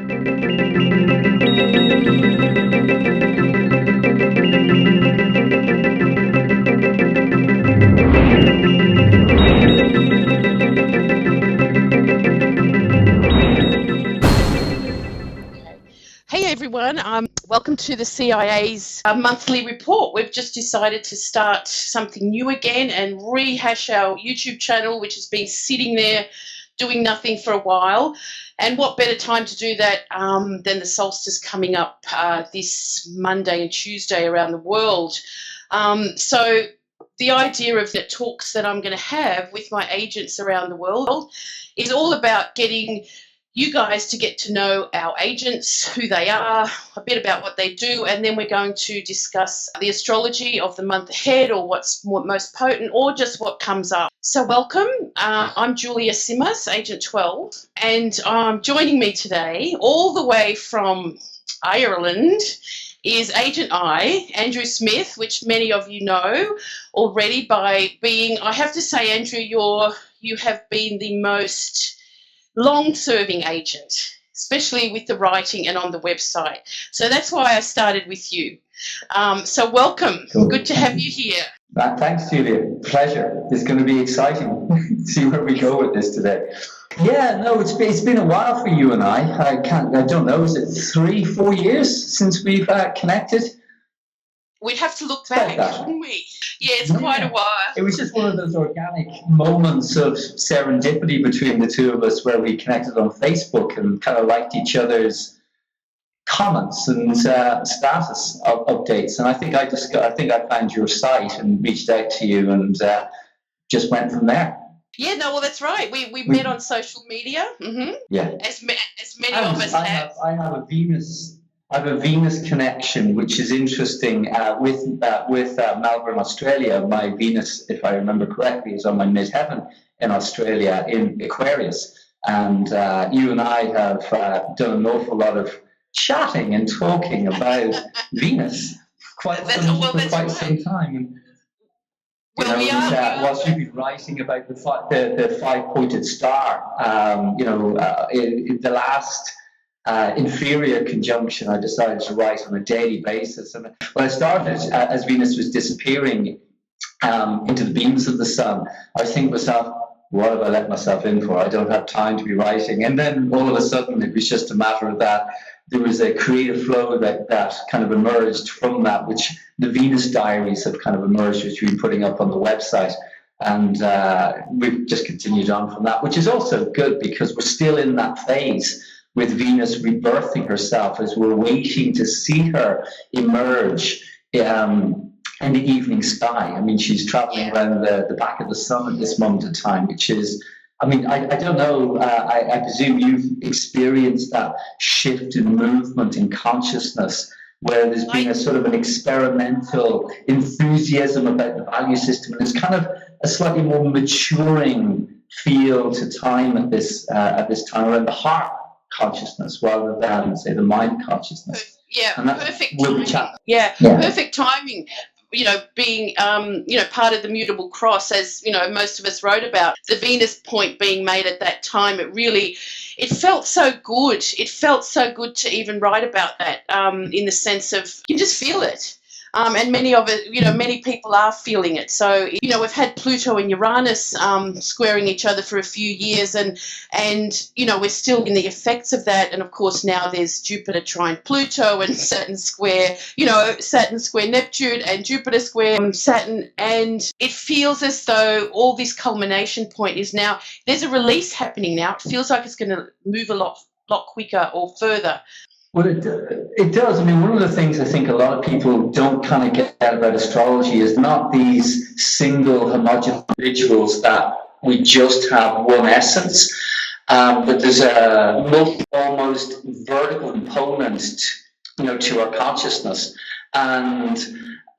Hey everyone, welcome to the CIA's monthly report. We've just decided to start something new again and rehash our YouTube channel, which has been sitting there doing nothing for a while. And what better time to do that than the solstice coming up this Monday and Tuesday around the world. So the idea of the talks that I'm going to have with my agents around the world is all about getting you guys to get to know our agents, who they are, a bit about what they do, and then we're going to discuss the astrology of the month ahead, or what's most potent, or just what comes up. So welcome. I'm Julija Simas, Agent 12, and joining me today, all the way from Ireland, is Agent I, Andrew Smith, which many of you know already by being, I have to say, Andrew, you have been the most long-serving agent, especially with the writing and on the website. So that's why I started with you. So welcome. Cool. Good to have you here. Thanks, Julia. Pleasure. It's going to be exciting to see where we go with this today. Yeah, no, it's been a while for you and I. I don't know, is it 3-4 years since we've connected? We'd have to look back, wouldn't we? Yeah, it's quite a while. It was just one of those organic moments of serendipity between the two of us where we connected on Facebook and kind of liked each other's comments and status updates. And I think I found your site and reached out to you and just went from there. Yeah, no, well, that's right. We met on social media. Mm-hmm. Yeah. As many of us have. I have a Venus connection, which is interesting with Melbourne, Australia. My Venus, if I remember correctly, is on my midheaven in Australia in Aquarius. And you and I have done an awful lot of chatting and talking about Venus for quite some time. Whilst you've been writing about the five-pointed star, in the last inferior conjunction, I decided to write on a daily basis. And when I started, as Venus was disappearing into the beams of the sun, I was thinking to myself, what have I let myself in for? I don't have time to be writing. And then all of a sudden, it was just a matter of that. There was a creative flow that kind of emerged from that, which the Venus diaries have kind of emerged, which we've been putting up on the website. And we've just continued on from that, which is also good because we're still in that phase with Venus rebirthing herself as we're waiting to see her emerge in the evening sky. I mean, she's traveling around the back of the sun at this moment in time, which is, I mean, I don't know, I presume you've experienced that shift in movement in consciousness where there's been a sort of an experimental enthusiasm about the value system, and it's kind of a slightly more maturing feel to time at this time around the heart consciousness rather than, say, the mind consciousness. Yeah, perfect timing. Yeah, perfect timing. Being, part of the mutable cross, as, most of us wrote about, the Venus point being made at that time, it felt so good. It felt so good to even write about that in the sense of you just feel it. And many of it, many people are feeling it. So, we've had Pluto and Uranus squaring each other for a few years, and we're still in the effects of that. And of course, now there's Jupiter trine Pluto and Saturn square Neptune and Jupiter square Saturn. And it feels as though all this culmination point is now, there's a release happening now. It feels like it's going to move a lot quicker or further. Well, it does. I mean, one of the things I think a lot of people don't kind of get about astrology is not these single homogeneous individuals that we just have one essence, but there's a almost vertical component, to our consciousness. And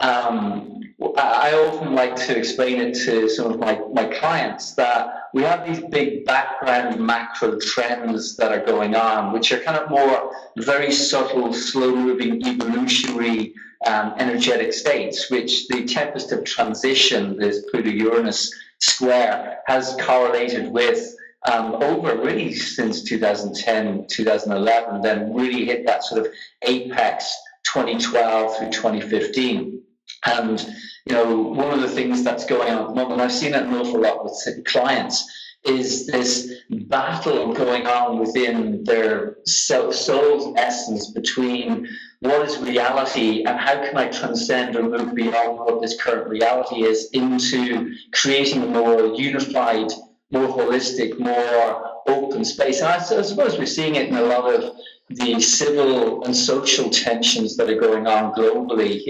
I often like to explain it to some of my clients that we have these big background macro trends that are going on, which are kind of more very subtle, slow-moving, evolutionary energetic states, which the tempest of transition, this Pluto-Uranus square, has correlated with over really since 2010, 2011, then really hit that sort of apex 2012 through 2015. And, one of the things that's going on at the moment, I've seen it an awful lot with clients, is this battle going on within their soul's essence between what is reality and how can I transcend or move beyond what this current reality is into creating a more unified, more holistic, more open space. And I suppose we're seeing it in a lot of the civil and social tensions that are going on globally.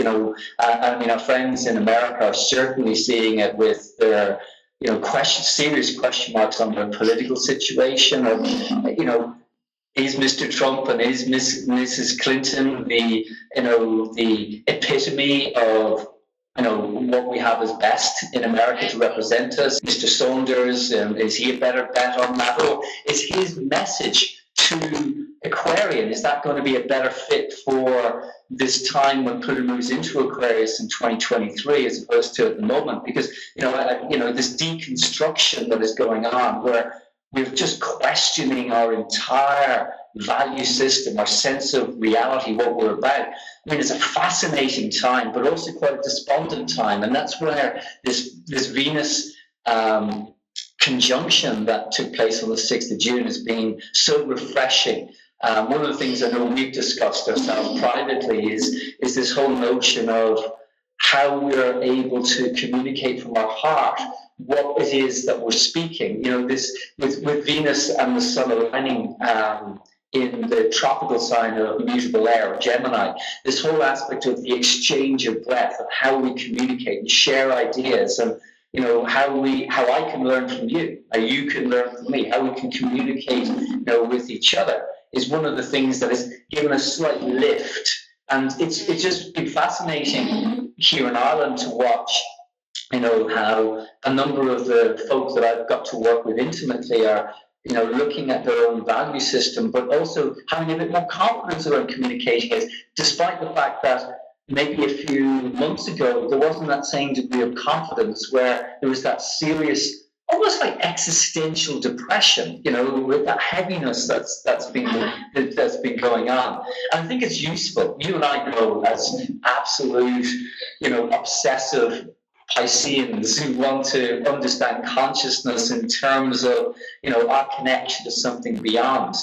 Our friends in America are certainly seeing it with their serious question marks on the political situation of, is Mr. Trump and is Mrs. Clinton the epitome of what we have as best in America to represent us? Mr. Saunders, is he a better bet on that? Or is his message to Aquarian, is that going to be a better fit for this time when Pluto moves into Aquarius in 2023 as opposed to at the moment? Because this deconstruction that is going on, where we're just questioning our entire value system, our sense of reality, what we're about. I mean, it's a fascinating time, but also quite a despondent time, and that's where this Venus conjunction that took place on the 6th of June has been so refreshing. One of the things I know we've discussed ourselves privately is this whole notion of how we're able to communicate from our heart what it is that we're speaking. This with Venus and the Sun aligning in the tropical sign of mutable air, Gemini, this whole aspect of the exchange of breath, of how we communicate and share ideas, and how I can learn from you, how you can learn from me, how we can communicate with each other, is one of the things that has given a slight lift. And it's just been fascinating here in Ireland to watch, how a number of the folks that I've got to work with intimately are, looking at their own value system, but also having a bit more confidence around communicating it, despite the fact that maybe a few months ago there wasn't that same degree of confidence, where there was that serious, almost like existential depression, with that heaviness that's been going on. And I think it's useful. You and I know, as absolute, obsessive Pisceans who want to understand consciousness in terms of, our connection to something beyond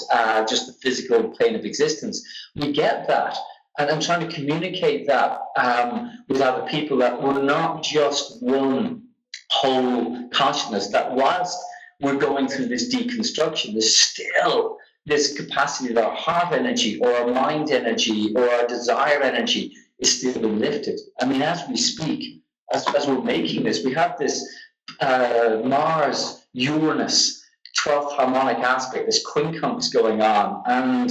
just the physical plane of existence. We get that. And I'm trying to communicate that with other people, that we're not just one whole consciousness, that whilst we're going through this deconstruction, there's still this capacity that our heart energy or our mind energy or our desire energy is still being lifted. I mean, as we speak, as we're making this, we have this Mars, Uranus, 12th harmonic aspect, this quincunx going on, and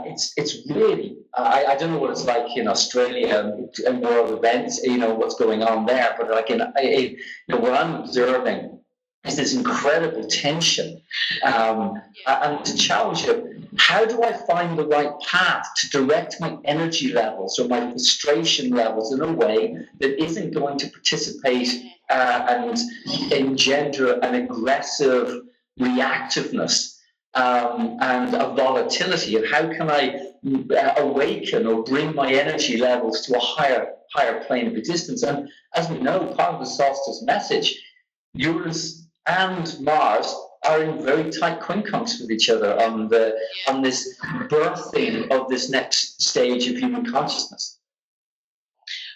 it's really, I don't know what it's like in Australia and world events, what's going on there, but like what I'm observing is this incredible tension, and to challenge it. How do I find the right path to direct my energy levels or my frustration levels in a way that isn't going to participate and engender an aggressive reactiveness and a volatility? And how can I awaken or bring my energy levels to a higher plane of existence? And as we know, part of the solstice message, Uranus and Mars are in very tight quincunx with each other on this birthing of this next stage of human consciousness.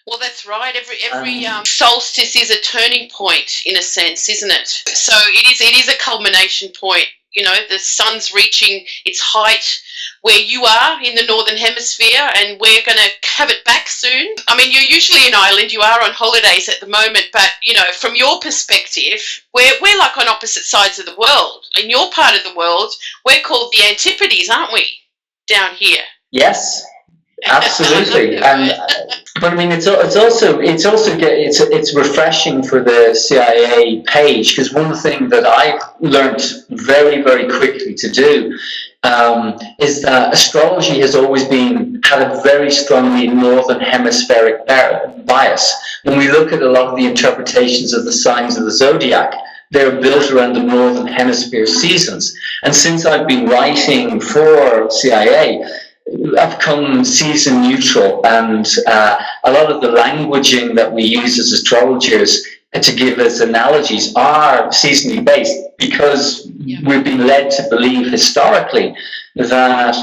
Well, that's right. Every solstice is a turning point, in a sense, isn't it? So it is a culmination point. The sun's reaching its height where you are in the Northern Hemisphere, and we're going to have it back soon. I mean, you're usually in Ireland, you are on holidays at the moment, but, from your perspective, we're like on opposite sides of the world. In your part of the world, we're called the Antipodes, aren't we, down here? Yes, absolutely. But I mean, it's refreshing for the CIA page, because one thing that I learned very, very quickly to do is that astrology has always had a very strongly northern hemispheric bias. When we look at a lot of the interpretations of the signs of the zodiac, they're built around the Northern Hemisphere seasons. And since I've been writing for CIA, I've become season neutral, and a lot of the languaging that we use as astrologers to give us analogies are seasonally based, because we've been led to believe historically that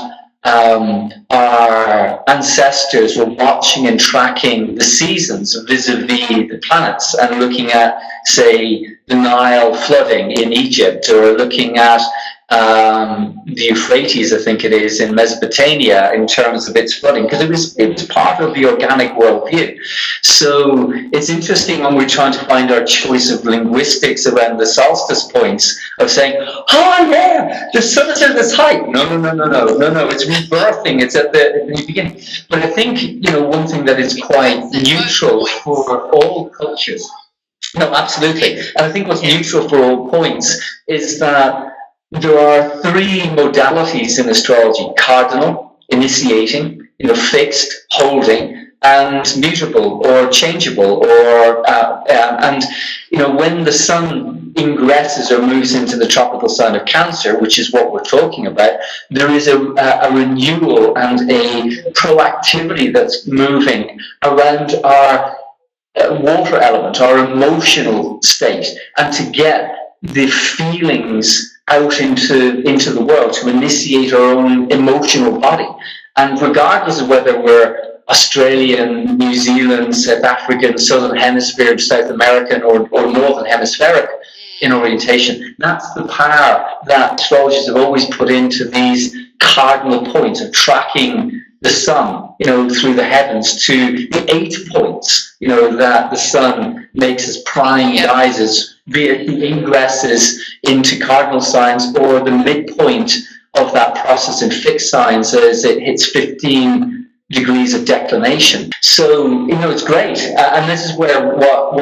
our ancestors were watching and tracking the seasons vis-a-vis the planets, and looking at, say, the Nile flooding in Egypt, or looking at the Euphrates, I think it is, in Mesopotamia, in terms of its flooding, because it was part of the organic worldview. So it's interesting when we're trying to find our choice of linguistics around the solstice points, of saying, oh yeah, the sun is at this height. No, it's rebirthing. It's at the beginning. But I think, one thing that is quite neutral for all cultures. No, absolutely. And I think what's neutral for all points is that there are three modalities in astrology: cardinal, initiating, fixed, holding, and mutable or changeable, and when the sun ingresses or moves into the tropical sign of Cancer, which is what we're talking about, there is a renewal and a proactivity that's moving around our water element, our emotional state, and to get the feelings out into the world, to initiate our own emotional body. And regardless of whether we're Australian, New Zealand, South African, Southern Hemisphere, South American, or Northern Hemispheric in orientation, that's the power that astrologers have always put into these cardinal points of tracking the sun, through the heavens, to the 8 points, that the sun makes as prime guises, be it the ingresses into cardinal signs or the midpoint of that process in fixed signs as it hits 15 degrees of declination. So, it's great. And this is where what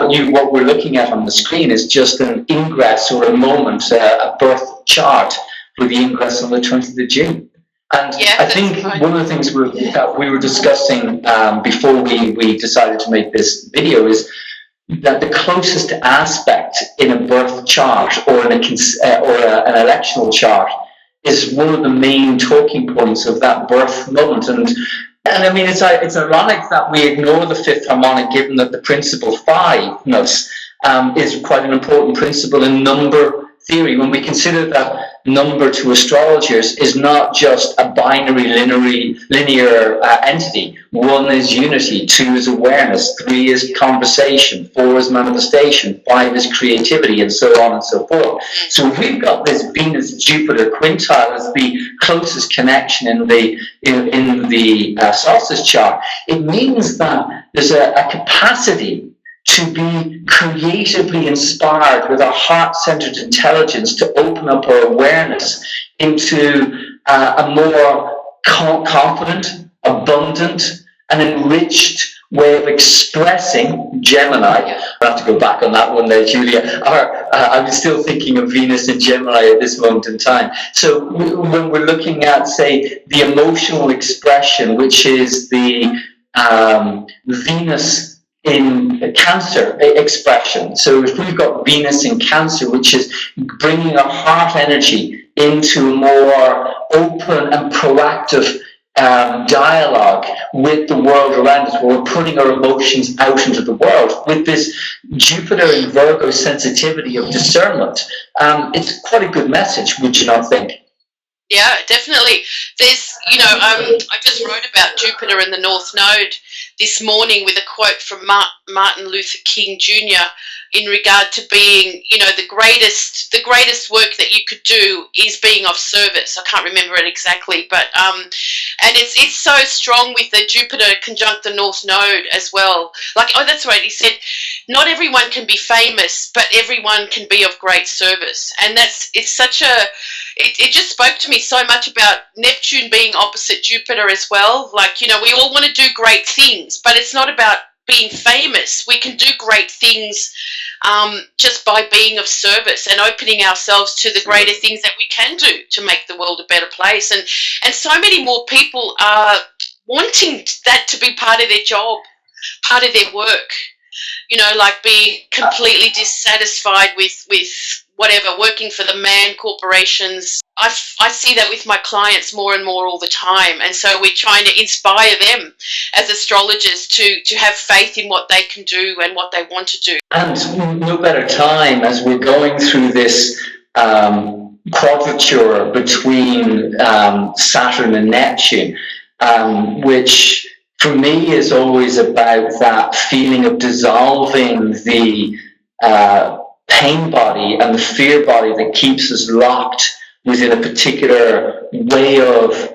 we're looking at on the screen is just an ingress, or a moment, a birth chart for the ingress on the 20th of June. And I think one of the things we were discussing before we decided to make this video is that the closest aspect in a birth chart or an electional chart is one of the main talking points of that birth moment. And I mean, it's ironic that we ignore the fifth harmonic, given that the principle 5-ness is quite an important principle in number theory, when we consider that number to astrologers is not just a binary linear entity. 1 is unity, 2 is awareness, 3 is conversation, 4 is manifestation, 5 is creativity, and so on and so forth. So if we've got this Venus-Jupiter quintile as the closest connection in the solstice chart, it means that there's a capacity to be creatively inspired with our heart-centered intelligence to open up our awareness into a more confident, abundant, and enriched way of expressing Gemini. I have to go back on that one there, Julia. I'm still thinking of Venus and Gemini at this moment in time. So when we're looking at, say, the emotional expression, which is the Venus in Cancer expression. So if we've got Venus in Cancer, which is bringing our heart energy into a more open and proactive dialogue with the world around us, where we're putting our emotions out into the world, with this Jupiter in Virgo sensitivity of discernment, it's quite a good message, would you not think? Yeah, definitely. There's, I just wrote about Jupiter in the North Node this morning with a quote from Martin Luther King Jr. in regard to being, the greatest work that you could do is being of service. I can't remember it exactly, but and it's so strong with the Jupiter conjunct the North Node as well. Like, oh, that's right. He said, not everyone can be famous, but everyone can be of great service, and it just spoke to me so much about Neptune being opposite Jupiter as well. Like, we all want to do great things, but it's not about being famous. We can do great things just by being of service and opening ourselves to the greater things that we can do to make the world a better place. And so many more people are wanting that to be part of their job, part of their work. like be completely dissatisfied with whatever, working for the man corporations. I see that with my clients more and more all the time. And so we're trying to inspire them as astrologers to have faith in what they can do and what they want to do. And no better time as we're going through this quadrature between Saturn and Neptune, which for me is always about that feeling of dissolving the pain body and the fear body that keeps us locked within a particular way of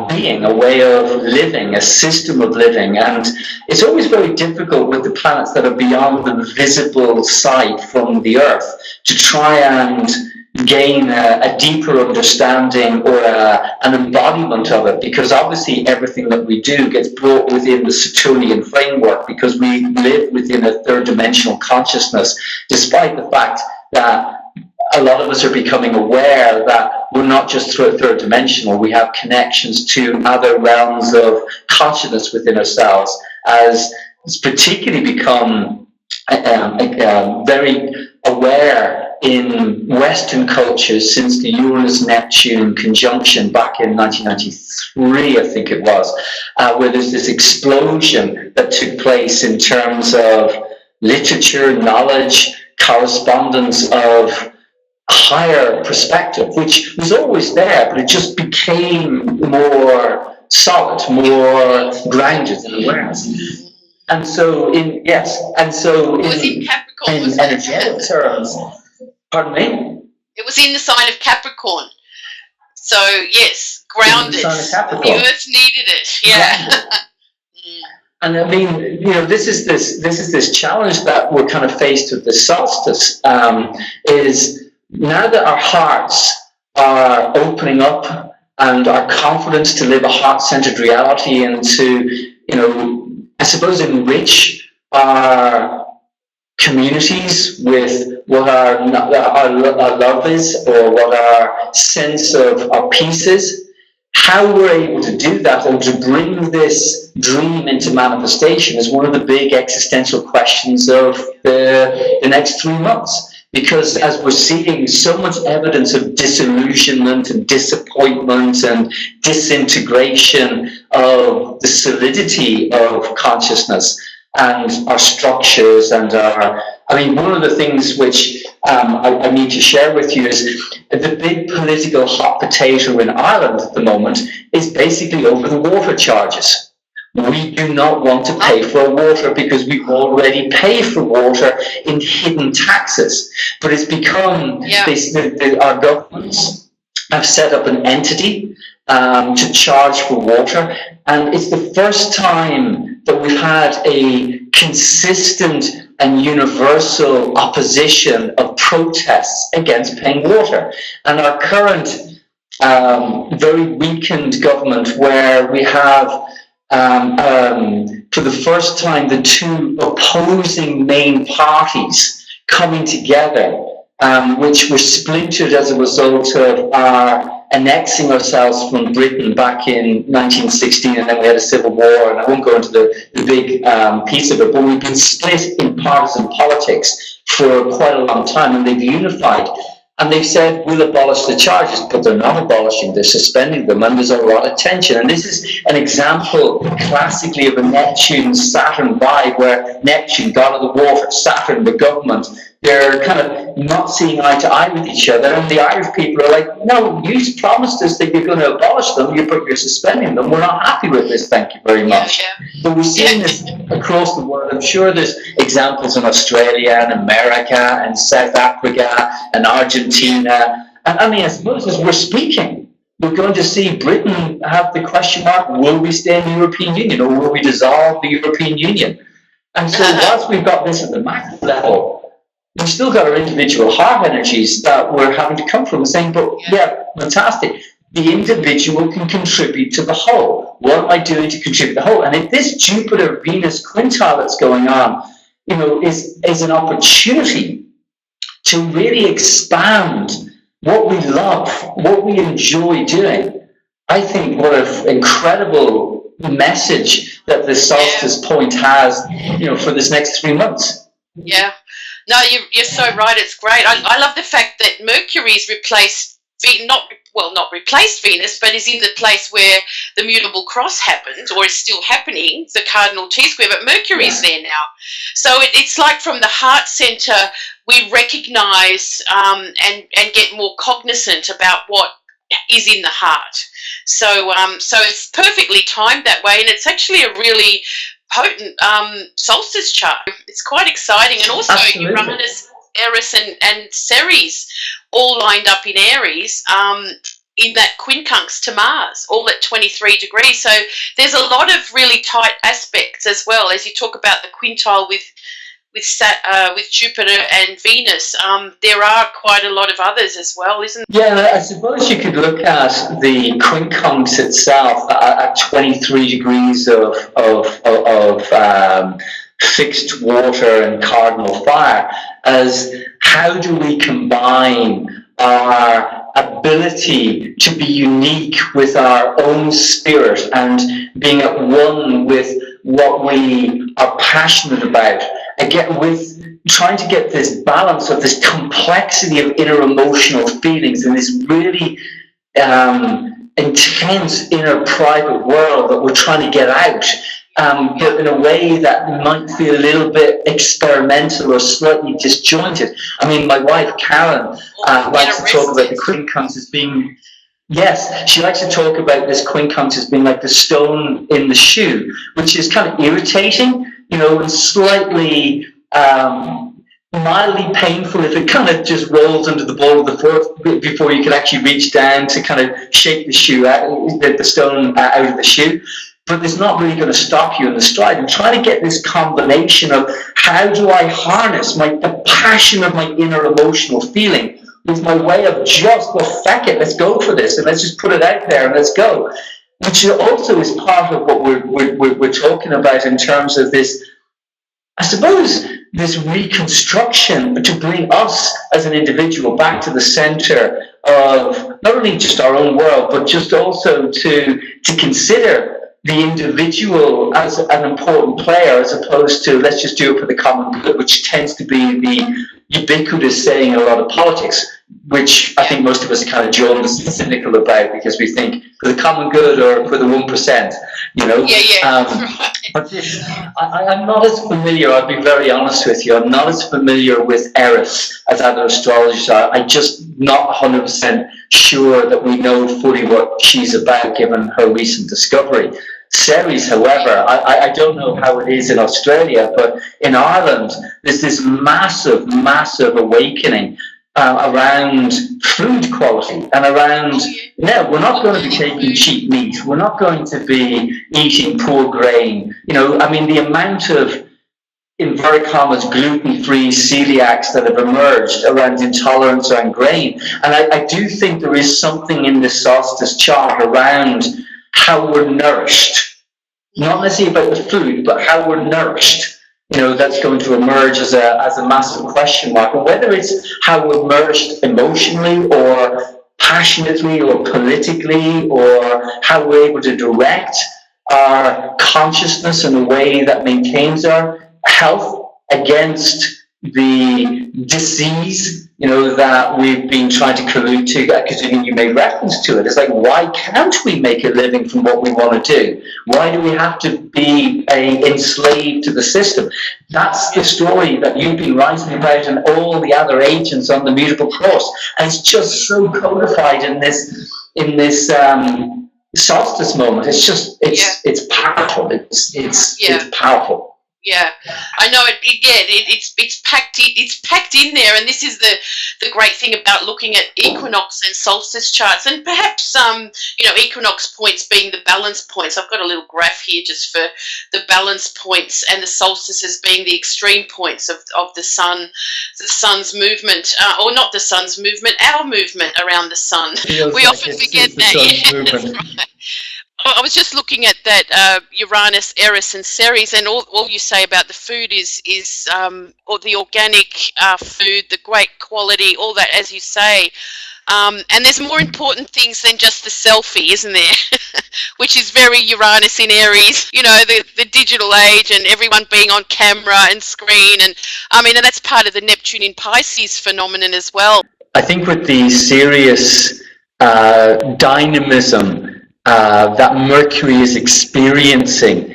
being, a way of living, a system of living. And it's always very difficult with the planets that are beyond the visible sight from the Earth to try and gain a deeper understanding or an embodiment of it, because obviously everything that we do gets brought within the Saturnian framework, because we live within a third dimensional consciousness, despite the fact that a lot of us are becoming aware that we're not just third dimensional, we have connections to other realms of consciousness within ourselves, as it's particularly become very aware in Western cultures since the Uranus-Neptune conjunction back in 1993, I think it was, where there's this explosion that took place in terms of literature, knowledge, correspondence of higher perspective, which was always there, but it just became more solid, more grounded in awareness. And so in energetic terms, pardon me? It was in the sign of Capricorn. So yes, grounded. The Earth needed it. Yeah. And I mean, this is this challenge that we're kind of faced with the solstice. Is now that our hearts are opening up and our confidence to live a heart-centered reality and to, I suppose, enrich our communities with what our love is, or what our sense of our peace is, how we're able to do that and to bring this dream into manifestation is one of the big existential questions of the next 3 months. Because as we're seeing so much evidence of disillusionment and disappointment and disintegration of the solidity of consciousness and our structures and one of the things which I need to share with you is the big political hot potato in Ireland at the moment is basically over the water charges. We do not want to pay for water because we already pay for water in hidden taxes. But it's become, our governments have set up an entity to charge for water. And it's the first time that we've had a consistent and universal opposition of protests against paying water. And our current very weakened government, where we have for the first time the two opposing main parties coming together, which were splintered as a result of our annexing ourselves from Britain back in 1916, and then we had a civil war, and I won't go into the big piece of it, but we've been split in partisan politics for quite a long time, and they've unified. And they've said, we'll abolish the charges, but they're not abolishing, they're suspending them, and there's a lot of tension. And this is an example, classically, of a Neptune-Saturn vibe, where Neptune, god of the water, Saturn, the government, they're kind of not seeing eye to eye with each other. And the Irish people are like, no, you promised us that you're going to abolish them, but you're suspending them. We're not happy with this, thank you very much. So we're seeing this across the world. I'm sure there's examples in Australia and America and South Africa and Argentina. And I suppose as we're speaking, we're going to see Britain have the question mark, will we stay in the European Union, or will we dissolve the European Union? And so whilst we've got this at the macro level, we've still got our individual heart energies that we're having to come from and saying, but yeah, fantastic. The individual can contribute to the whole. What am I doing to contribute to the whole? And if this Jupiter-Venus quintile that's going on, is an opportunity to really expand what we love, what we enjoy doing. I think what an incredible message that the solstice point has, for this next 3 months. Yeah. No, you're so right. It's great. I love the fact that Mercury's replaced, not replaced Venus, but is in the place where the mutable cross happened, or is still happening, the cardinal T-square, but Mercury's there now. So it's like from the heart center, we recognize and get more cognizant about what is in the heart. So it's perfectly timed that way, and it's actually a really potent solstice chart. It's quite exciting, and also Uranus, Eris, and Ceres all lined up in Aries in that quincunx to Mars, all at 23 degrees. So there's a lot of really tight aspects as well, as you talk about the quintile with Jupiter and Venus. There are quite a lot of others as well, isn't there? Yeah, I suppose you could look at the quincunx itself at 23 degrees of fixed water and cardinal fire as how do we combine our ability to be unique with our own spirit and being at one with what we are passionate about, again with trying to get this balance of this complexity of inner emotional feelings and this really intense inner private world that we're trying to get out, but in a way that might feel a little bit experimental or slightly disjointed. I mean, my wife Karen likes to talk about the quincunx as being, she likes to talk about this quincunx as being like the stone in the shoe, which is kind of irritating, and slightly mildly painful if it kind of just rolls under the ball of the foot before you can actually reach down to kind of shake the shoe out, the stone out of the shoe. But it's not really going to stop you in the stride. I'm trying to get this combination of how do I harness the passion of my inner emotional feeling with my way of just, well, feck it, let's go for this, and let's just put it out there and let's go. Which also is part of what we're talking about in terms of this, I suppose, this reconstruction to bring us as an individual back to the center of not only just our own world, but just also to consider the individual as an important player as opposed to let's just do it for the common good, which tends to be the ubiquitous saying in a lot of politics, which I think most of us are kind of jaundiced and cynical about because we think for the common good or for the 1%, But I'm not as familiar, I'll be very honest with you, I'm not as familiar with Eris as other astrologers are. I'm just not 100% sure that we know fully what she's about given her recent discovery. Ceres, however, I don't know how it is in Australia, but in Ireland, there's this massive, massive awakening around food quality and around, we're not going to be taking cheap meat. We're not going to be eating poor grain. The amount of, inverted commas, gluten-free celiacs that have emerged around intolerance around grain. And I do think there is something in the solstice chart around how we're nourished, not necessarily about the food, but how we're nourished. That's going to emerge as a massive question mark. And whether it's how we're nourished emotionally or passionately or politically, or how we're able to direct our consciousness in a way that maintains our health against the disease, that we've been trying to collude to, because you made reference to it. It's like, why can't we make a living from what we want to do? Why do we have to be enslaved to the system? That's the story that you've been writing about and all the other agents on the mutable cross. And it's just so codified in this solstice moment. It's just, it's powerful. It's powerful. Yeah, I know it. It's packed in there, and this is the great thing about looking at equinox and solstice charts, and perhaps equinox points being the balance points. I've got a little graph here just for the balance points, and the solstices being the extreme points of the sun's movement, or not the sun's movement, our movement around the sun. We often forget that. Yeah, that's right. I was just looking at that Uranus, Eris, and Ceres, and all you say about the food is or the organic food, the great quality, all that, as you say. And there's more important things than just the selfie, isn't there? which is very Uranus in Aries, you know, the digital age and everyone being on camera and screen. And I mean, and that's part of the Neptune in Pisces phenomenon as well. I think with the serious dynamism that Mercury is experiencing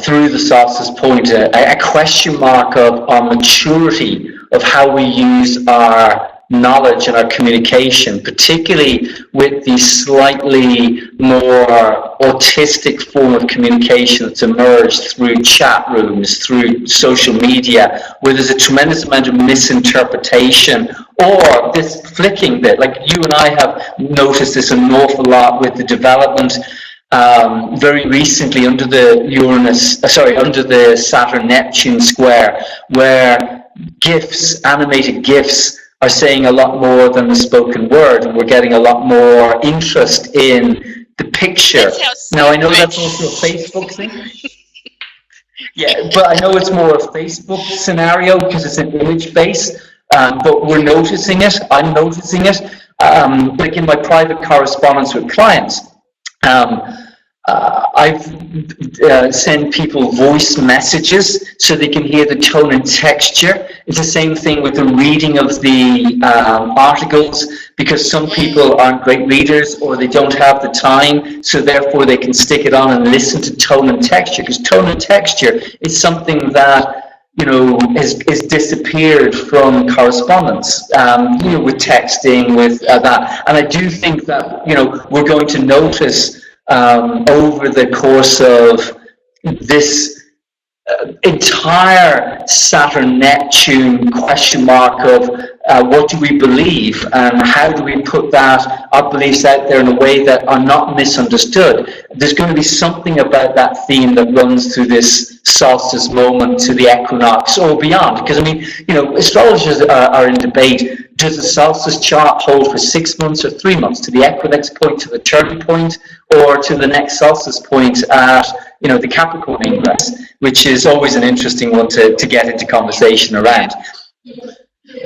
through the solstice point, a question mark of our maturity of how we use our knowledge and our communication, particularly with the slightly more autistic form of communication that's emerged through chat rooms, through social media, where there's a tremendous amount of misinterpretation or this flicking bit. Like you and I have noticed this an awful lot with the development very recently under the under the Saturn-Neptune square, where GIFs, animated GIFs, are saying a lot more than the spoken word, and we're getting a lot more interest in the picture. Now, I know that's also a Facebook thing. Yeah, but I know it's more a Facebook scenario because it's an image base, but we're noticing it. I'm noticing it. Like in my private correspondence with clients, I've sent people voice messages so they can hear the tone and texture. It's the same thing with the reading of the articles, because some people aren't great readers or they don't have the time, so therefore they can stick it on and listen to tone and texture, because tone and texture is something that, you know, is disappeared from correspondence, you know, with texting, with that. And I do think that, you know, we're going to notice over the course of this entire Saturn-Neptune question mark of what do we believe and how do we put our beliefs out there in a way that are not misunderstood. There's going to be something about that theme that runs through this solstice moment to the equinox or beyond. Because, I mean, you know, astrologers are in debate. Does the solstice chart hold for 6 months or 3 months, to the equinox point, to the turning point, or to the next solstice point at, you know, the Capricorn ingress, which is always an interesting one to get into conversation around.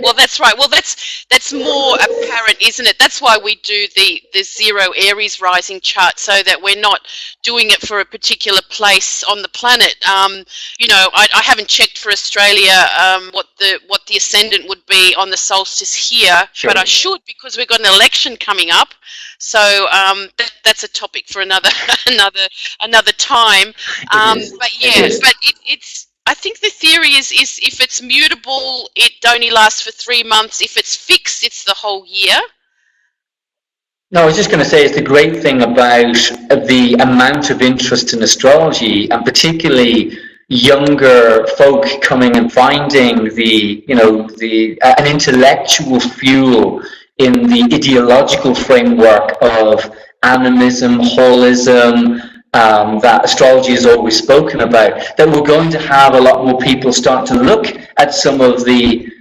Well, that's right. Well, that's more apparent, isn't it? That's why we do the zero Aries rising chart, so that we're not doing it for a particular place on the planet. You know, I haven't checked for Australia what the ascendant would be on the solstice here, sure, but I should, because we've got an election coming up. So that's a topic for another time. But yeah, but it's. I think the theory is if it's mutable, it only lasts for 3 months. If it's fixed, it's the whole year. No, I was just going to say, it's the great thing about the amount of interest in astrology, and particularly younger folk coming and finding an intellectual fuel in the ideological framework of animism, holism, that astrology has always spoken about, that we're going to have a lot more people start to look at some of the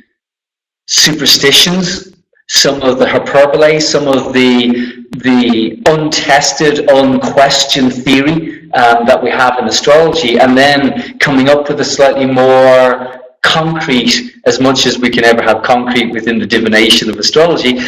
superstitions, some of the hyperbole, some of the untested, unquestioned theory that we have in astrology, and then coming up with a slightly more concrete, as much as we can ever have concrete within the divination of astrology.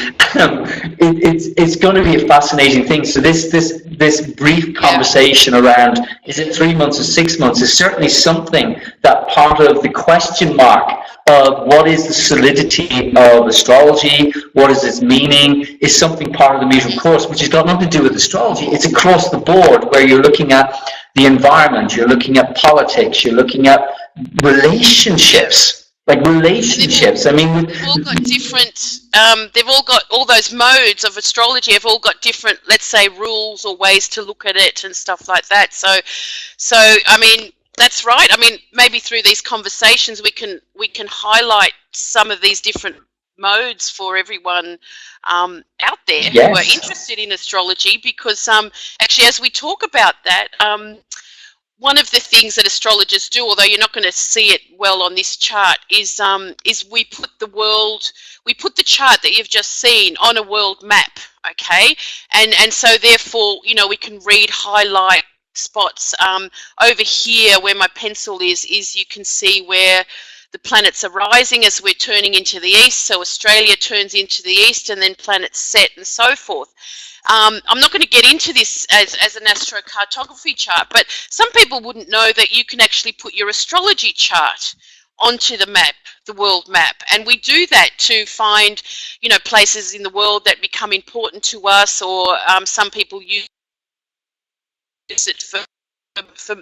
It's going to be a fascinating thing. So this brief conversation around, is it 3 months or 6 months, is certainly something that part of the question mark of what is the solidity of astrology, what is its meaning, is something part of the meter course, which has got nothing to do with astrology. It's across the board, where you're looking at the environment, you're looking at politics, you're looking at relationships. I mean, they've all got different. They've all got, all those modes of astrology have all got different, let's say, rules or ways to look at it and stuff like that. So I mean, that's right. I mean, maybe through these conversations we can highlight some of these different modes for everyone out there who are interested in astrology, because actually, as we talk about that, one of the things that astrologers do, although you're not going to see it well on this chart, is we put the chart that you've just seen on a world map, okay? And so therefore, you know, we can read, highlight spots. Over here where my pencil is you can see where the planets are rising as we're turning into the east. So Australia turns into the east, and then planets set and so forth. I'm not going to get into this as an astrocartography chart, but some people wouldn't know that you can actually put your astrology chart onto the map, the world map, and we do that to find, you know, places in the world that become important to us, or some people use it for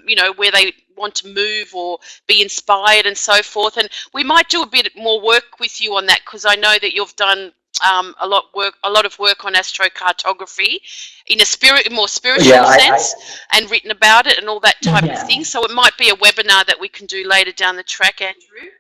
you know, where they want to move or be inspired and so forth. And we might do a bit more work with you on that, because I know that you've done a lot of work on astrocartography in a more spiritual sense, and written about it and all that type of thing. So it might be a webinar that we can do later down the track, Andrew.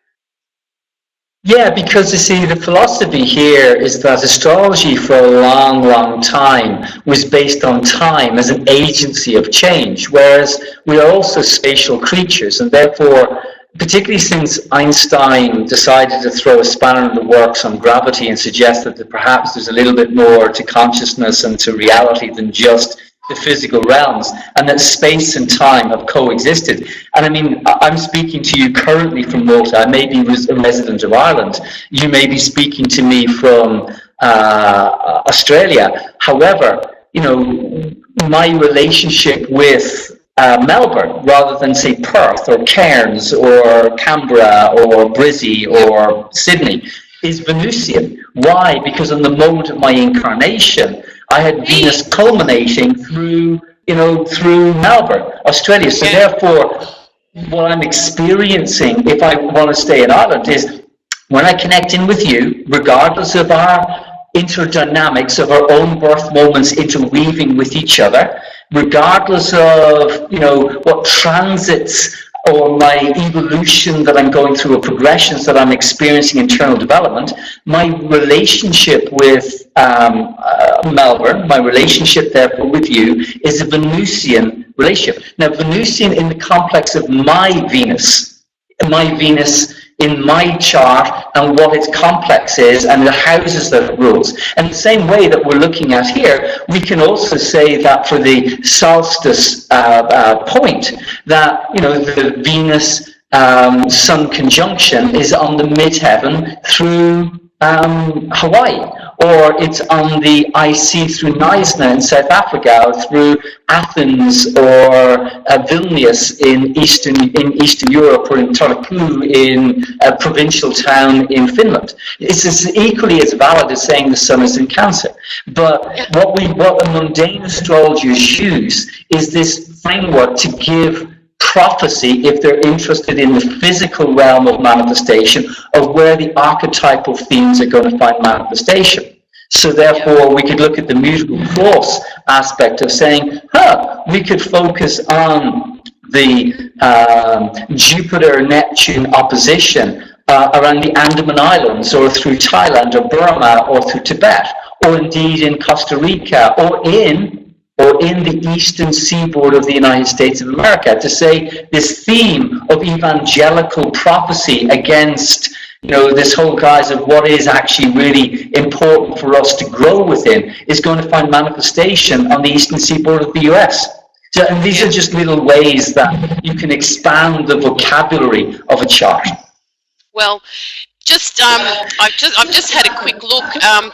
Yeah, because you see, the philosophy here is that astrology for a long, long time was based on time as an agency of change, whereas we are also spatial creatures, and therefore, particularly since Einstein decided to throw a spanner in the works on gravity and suggest that perhaps there's a little bit more to consciousness and to reality than just the physical realms, and that space and time have coexisted. And I mean, I'm speaking to you currently from Malta. I may be a resident of Ireland. You may be speaking to me from Australia. However, you know, my relationship with Melbourne, rather than say Perth or Cairns or Canberra or Brizzy or Sydney, is Venusian. Why? Because on the mode of my incarnation, I had Venus culminating through Melbourne, Australia. So therefore, what I'm experiencing, if I want to stay in Ireland, is when I connect in with you, regardless of our interdynamics of our own birth moments interweaving with each other, regardless of, you know, what transits or my evolution that I'm going through, or progressions that I'm experiencing, internal development, my relationship with Melbourne, my relationship therefore with you, is a Venusian relationship. Now, Venusian in the complex of my Venus in my chart, and what its complex is, and the houses that it rules. And the same way that we're looking at here, we can also say that for the solstice point, that, you know, the Venus Sun conjunction is on the midheaven through Hawaii, or it's on the IC through Neisner in South Africa, or through Athens or Vilnius in Eastern Europe, or in Turku in a provincial town in Finland. It's equally as valid as saying the sun is in Cancer. But what the mundane astrologers use is this framework to give prophecy, if they're interested in the physical realm of manifestation, of where the archetypal themes are going to find manifestation. So therefore, we could look at the mutable force aspect of saying, we could focus on the Jupiter-Neptune opposition around the Andaman Islands, or through Thailand, or Burma, or through Tibet, or indeed in Costa Rica, or in the eastern seaboard of the United States of America, to say this theme of evangelical prophecy against, you know, this whole guise of what is actually really important for us to grow within, is going to find manifestation on the eastern seaboard of the US. So, and these are just little ways that you can expand the vocabulary of a chart. Well, I've just had a quick look,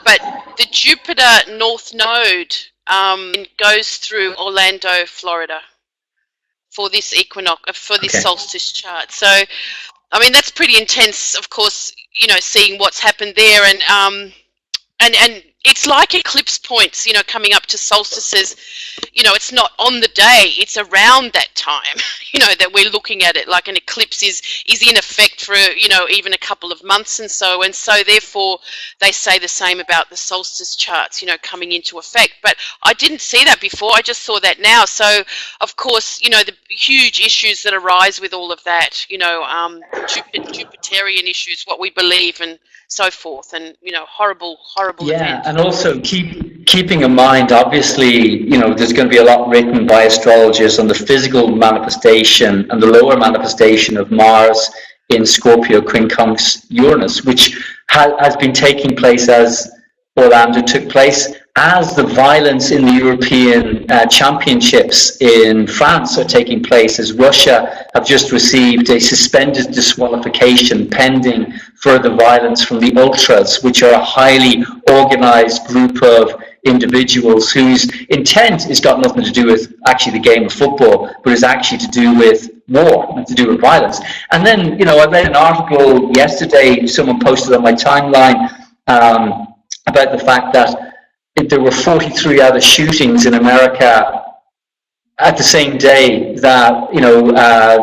but the Jupiter North Node goes through Orlando, Florida, for this equinox, for this solstice chart. So, I mean, that's pretty intense, of course, you know, seeing what's happened there, and it's like eclipse points, you know, coming up to solstices. You know, it's not on the day, it's around that time, you know, that we're looking at it. Like an eclipse is in effect for, you know, even a couple of months, and so therefore they say the same about the solstice charts, you know, coming into effect. But I didn't see that before, I just saw that now. So of course, you know, the huge issues that arise with all of that, you know, Jupiterian issues, what we believe and so forth, and, you know, horrible events. And also keeping in mind, obviously, you know, there's going to be a lot written by astrologers on the physical manifestation and the lower manifestation of Mars in Scorpio quincunx Uranus, which has been taking place as Orlando took place, as the violence in the European championships in France are taking place, as Russia have just received a suspended disqualification pending further violence from the ultras, which are a highly organized group of individuals whose intent has got nothing to do with actually the game of football, but is actually to do with war and to do with violence. And then, you know, I read an article yesterday, someone posted on my timeline about the fact that there were 43 other shootings in America at the same day that, you know,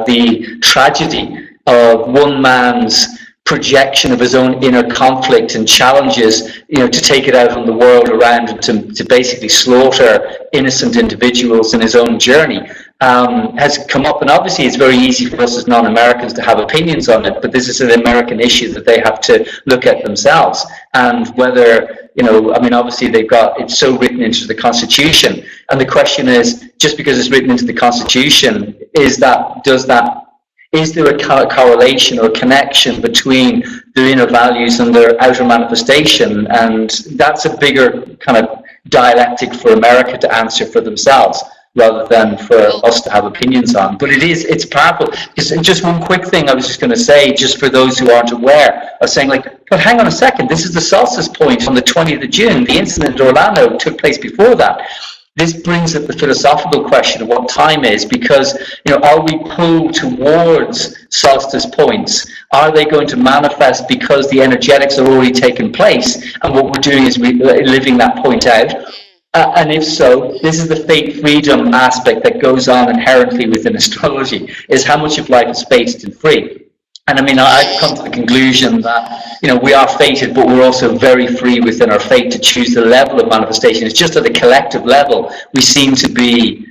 the tragedy of one man's projection of his own inner conflict and challenges, you know, to take it out on the world around and to basically slaughter innocent individuals in his own journey, has come up. And obviously it's very easy for us as non-Americans to have opinions on it, but this is an American issue that they have to look at themselves. And whether, you know, I mean, obviously it's so written into the Constitution. And the question is, just because it's written into the Constitution, is there a correlation or a connection between their inner values and their outer manifestation? And that's a bigger kind of dialectic for America to answer for themselves, rather than for us to have opinions on. But it's powerful. Just one quick thing I was just going to say, just for those who aren't aware, I was saying, like, but hang on a second, this is the solstice point on the 20th of June. The incident in Orlando took place before that. This brings up the philosophical question of what time is, because, you know, are we pulled towards solstice points? Are they going to manifest because the energetics are already taken place, and what we're doing is living that point out? And if so, this is the fate freedom aspect that goes on inherently within astrology, is how much of life is fated and free. And I mean, I've come to the conclusion that, you know, we are fated, but we're also very free within our fate to choose the level of manifestation. It's just at a collective level, we seem to be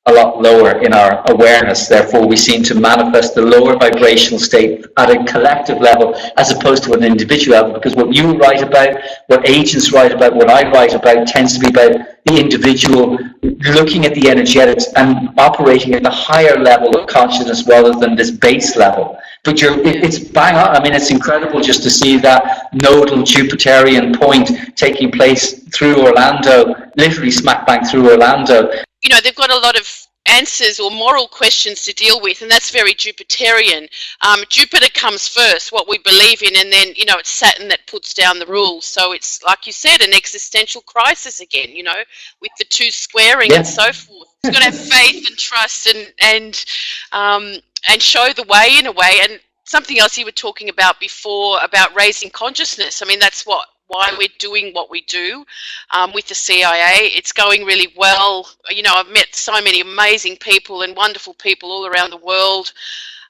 a lot lower in our awareness. Therefore, we seem to manifest the lower vibrational state at a collective level, as opposed to an individual level, because what you write about, what agents write about, what I write about, tends to be about the individual looking at the energetics and operating at a higher level of consciousness rather than this base level. But it's bang on. I mean, it's incredible just to see that nodal Jupiterian point taking place through Orlando, literally smack bang through Orlando. You know, they've got a lot of answers or moral questions to deal with, and that's very Jupiterian. Jupiter comes first, what we believe in, and then, you know, it's Saturn that puts down the rules. So it's, like you said, an existential crisis again, you know, with the two squaring and so forth. It's got to have faith and trust and show the way in a way. And something else you were talking about before about raising consciousness. I mean, that's why we're doing what we do with the CIA. It's going really well. You know, I've met so many amazing people and wonderful people all around the world.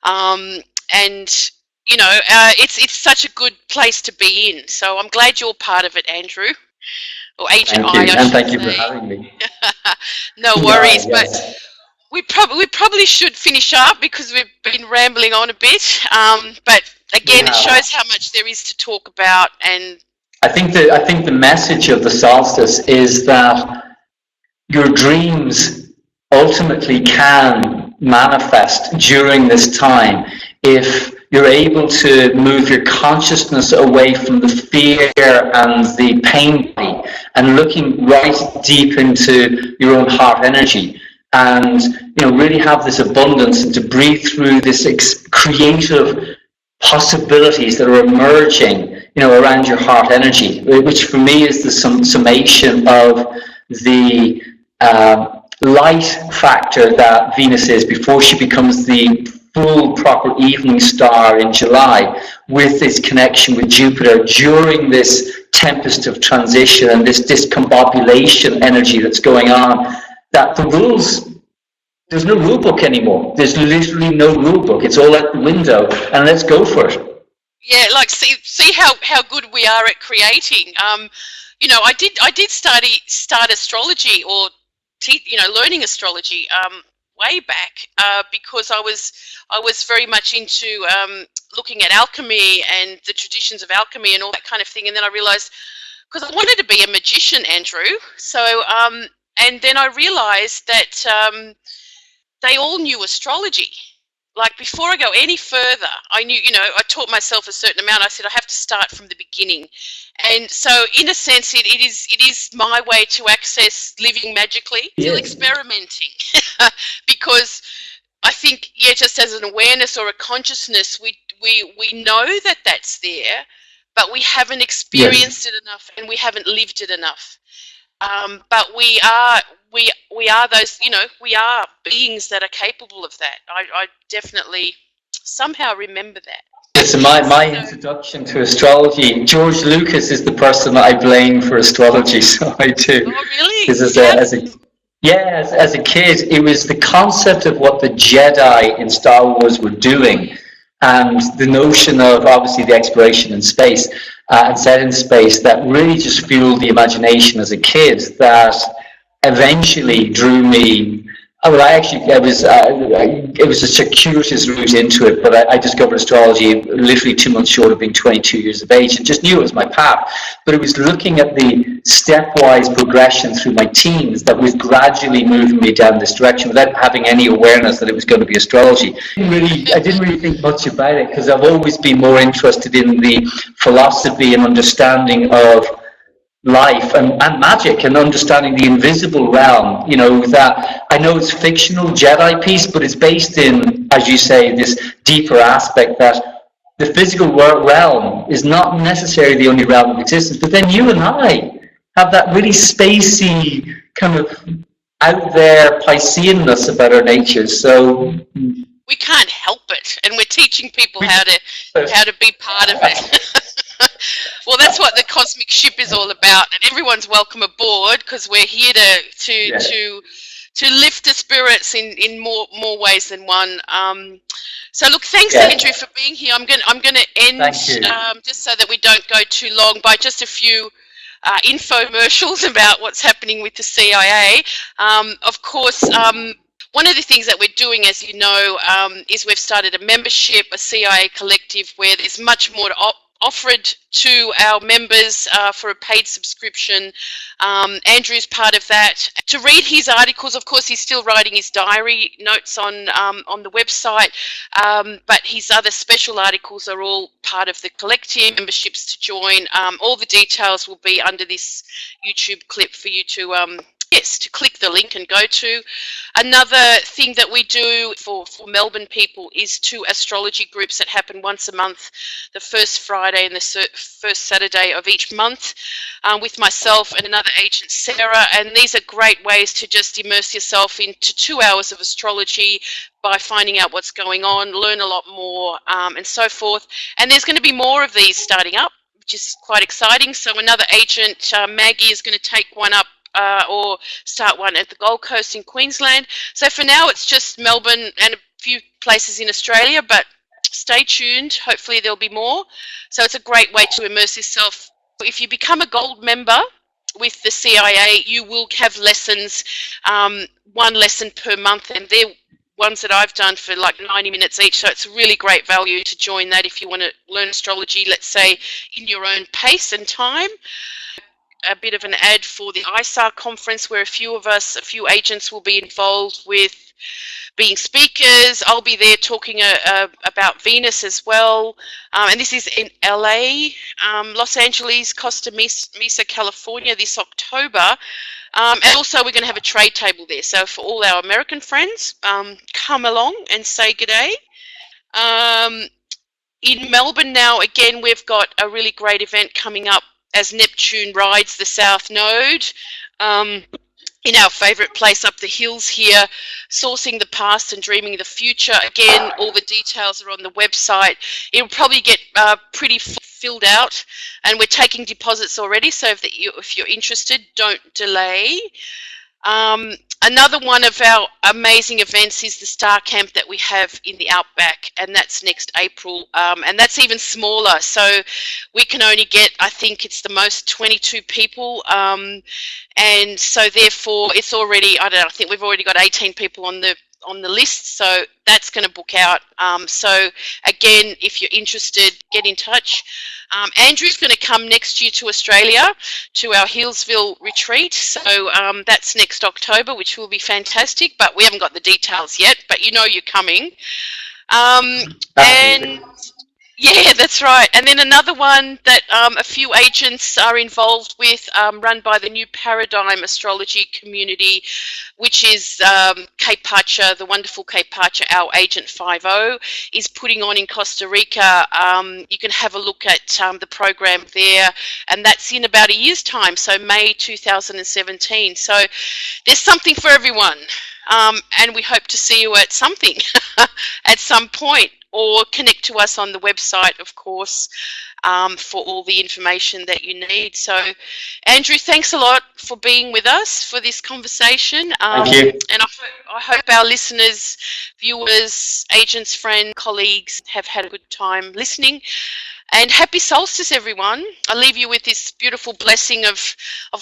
And, you know, it's such a good place to be in. So I'm glad you're part of it, Andrew. Or Agent I and thank you for having me. No worries, but we probably should finish up because we've been rambling on a bit. But again, it shows how much there is to talk about. And I think the message of the solstice is that your dreams ultimately can manifest during this time if you're able to move your consciousness away from the fear and the pain body and looking right deep into your own heart energy, and, you know, really have this abundance and to breathe through this creative possibilities that are emerging, you know, around your heart energy, which for me is the summation of the light factor that Venus is before she becomes the full proper evening star in July, with this connection with Jupiter during this tempest of transition and this discombobulation energy that's going on, that the rules, there's no rule book anymore. There's literally no rule book. It's all out the window, and let's go for it. Yeah, like see how good we are at creating. You know, I did start astrology or learning astrology way back because I was very much into looking at alchemy and the traditions of alchemy and all that kind of thing. And then I realized, because I wanted to be a magician, Andrew. So and then I realized that they all knew astrology. Like, before I go any further, I knew, you know, I taught myself a certain amount. I said I have to start from the beginning. And so, in a sense, it is my way to access living magically, still experimenting. Because I think, just as an awareness or a consciousness, we know that that's there, but we haven't experienced it enough and we haven't lived it enough. But we are those, we are beings that are capable of that. I definitely somehow remember that. So my introduction to astrology, George Lucas is the person that I blame for astrology, so I do. Oh, really? Because as a kid, it was the concept of what the Jedi in Star Wars were doing, and the notion of obviously the exploration in space and set in space that really just fueled the imagination as a kid. That eventually drew me. Well, it was a circuitous route into it, but I discovered astrology literally 2 months short of being 22 years of age, and just knew it was my path. But it was looking at the stepwise progression through my teens that was gradually moving me down this direction without having any awareness that it was going to be astrology. I didn't really think much about it because I've always been more interested in the philosophy and understanding of life and magic and understanding the invisible realm, that I know it's fictional Jedi piece, but it's based in, as you say, this deeper aspect that the physical realm is not necessarily the only realm of existence, but then you and I have that really spacey kind of out there Pisceanness about our natures, so we can't help it, and we're teaching people how to be part of it. Well, that's what the cosmic ship is all about, and everyone's welcome aboard because we're here to lift the spirits in more ways than one. So look, thanks Andrew for being here. I'm going to end just so that we don't go too long by just a few infomercials about what's happening with the CIA. Of course. One of the things that we're doing, as you know, is we've started a membership, a CIA collective, where there's much more offered to our members for a paid subscription. Andrew's part of that. To read his articles, of course, he's still writing his diary notes on the website, but his other special articles are all part of the collective. Memberships to join. All the details will be under this YouTube clip for you to to click the link and go to. Another thing that we do for Melbourne people is 2 astrology groups that happen once a month, the first Friday and the first Saturday of each month, with myself and another agent, Sarah. And these are great ways to just immerse yourself into 2 hours of astrology by finding out what's going on, learn a lot more, and so forth. And there's going to be more of these starting up, which is quite exciting. So another agent, Maggie, is going to take one up or start one at the Gold Coast in Queensland. So for now it's just Melbourne and a few places in Australia, but stay tuned, hopefully there'll be more. So it's a great way to immerse yourself. If you become a gold member with the CIA, you will have lessons, 1 lesson per month, and they're ones that I've done for like 90 minutes each, so it's really great value to join that if you want to learn astrology, let's say, in your own pace and time. A bit of an ad for the ISAR conference where a few agents will be involved with being speakers. I'll be there talking about Venus as well. And this is in LA, Los Angeles, Costa Mesa, California this October. And also we're going to have a trade table there. So for all our American friends, come along and say good day. In Melbourne now, again, we've got a really great event coming up as Neptune rides the South Node, in our favourite place up the hills here, sourcing the past and dreaming the future. Again, all the details are on the website. It will probably get pretty filled out, and we're taking deposits already, so if you're interested, don't delay. Another one of our amazing events is the Star Camp that we have in the Outback, and that's next April, and that's even smaller, so we can only get, I think it's the most 22 people, and so therefore it's already, I think we've already got 18 people on the list, so that's going to book out. So again, if you're interested, get in touch. Andrew's going to come next year to Australia to our Healesville retreat, so that's next October, which will be fantastic, but we haven't got the details yet, but you know you're coming. And Yeah, that's right. And then another one that a few agents are involved with, run by the New Paradigm Astrology Community, which is Kate Parcher, the wonderful Kate Parcher, our Agent 50, is putting on in Costa Rica. You can have a look at the program there, and that's in about a year's time, so May 2017. So there's something for everyone, and we hope to see you at something at some point, or connect to us on the website, of course, for all the information that you need. So, Andrew, thanks a lot for being with us for this conversation. Thank you. And I hope our listeners, viewers, agents, friends, colleagues have had a good time listening. And happy solstice, everyone. I leave you with this beautiful blessing of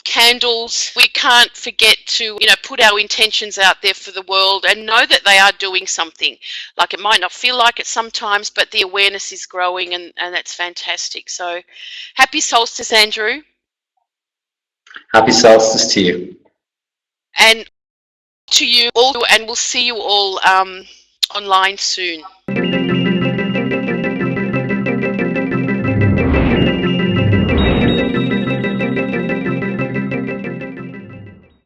candles. We can't forget to, put our intentions out there for the world and know that they are doing something. Like, it might not feel like it sometimes, but the awareness is growing, and that's fantastic. So happy solstice, Andrew. Happy solstice to you. And to you all, and we'll see you all online soon.